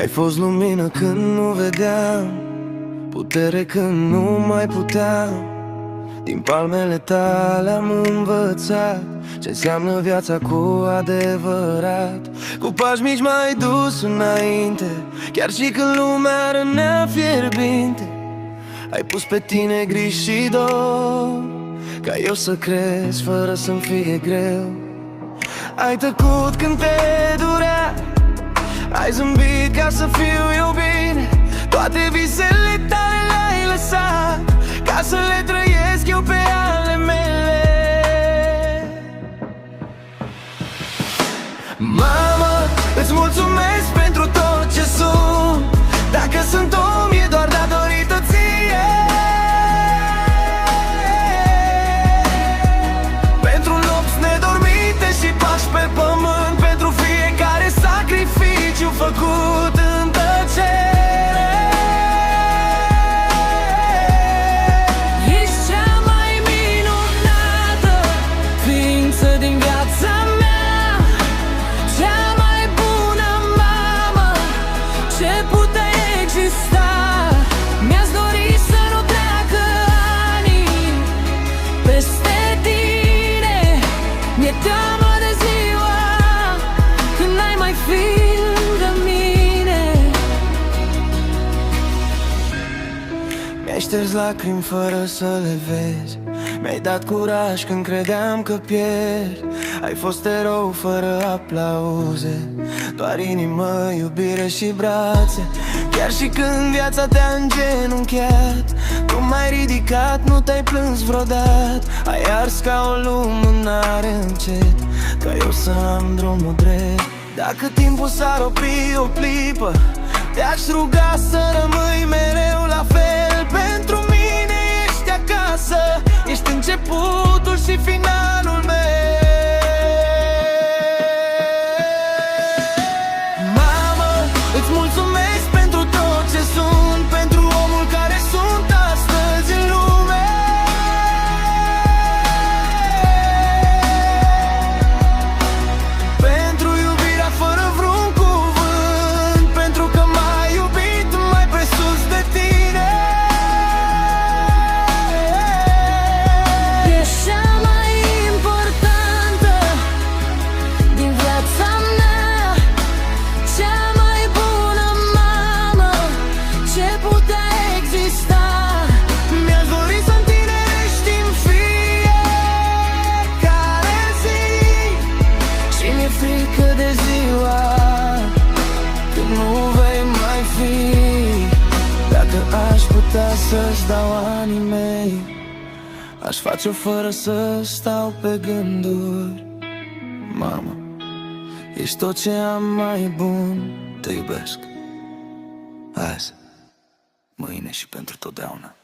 Ai fost lumină când nu vedeam, putere când nu mai puteam. Din palmele tale am învățat ce înseamnă viața cu adevărat. Cu pași mici m-ai dus înainte, chiar și când lumea rănea fierbinte. Ai pus pe tine griji și dor, ca eu să crezi fără să-mi fie greu. Ai tăcut când te durea, ai zâmbit ca să fiu eu bine. Toate visele tale le-ai lăsat ca să le trăiesc eu pe ale mele. Mamă, îți mulțumesc pentru tot ce sunt. Dacă sunt om, e doar datorită ție. Pentru nopți nedormite și pași pe pământ, pentru fiecare sacrificiu făcut în tăcere. Ești cea mai minunată ființă din viața mea, cea mai bună mamă ce putea exista. Mi-ați dorit să nu treacă ani peste tine. Mi-e teamă de ziua când n-ai mai fi lângă mine. Mi-ai șters lacrimi fără să le vezi, mi-ai dat curaj când credeam că pierd. Ai fost erou fără aplauze, doar inimă, iubire și brațe. Chiar și când viața te-a îngenunchiat, tu m-ai ridicat, nu te-ai plâns vreodată. Ai ars ca o lumânare încet, ca eu să am drumul drept. Dacă timpul s-ar opri o clipă, te-aș ruga să rămâi mereu la fel. Pentru mine ești acasă, ești începutul și finalul meu. Mamă, îți mulțumesc pentru tot ce sunt, pentru omul care sunt astăzi în lume. Pentru iubirea fără vreun cuvânt, pentru că m-ai iubit mai presus de tine. Ești cea mai importantă din viața mea, cea mai bună mamă ce putea exista. Mi-aș dori să întinerești în fiecare zi și mi-e frică de ziua când nu vei mai fi. Dacă aș putea să-ți dau anii mei, aș face-o fără să stau pe gânduri. Mamă, ești tot ce am mai bun, te iubesc azi, mâine și pentru totdeauna.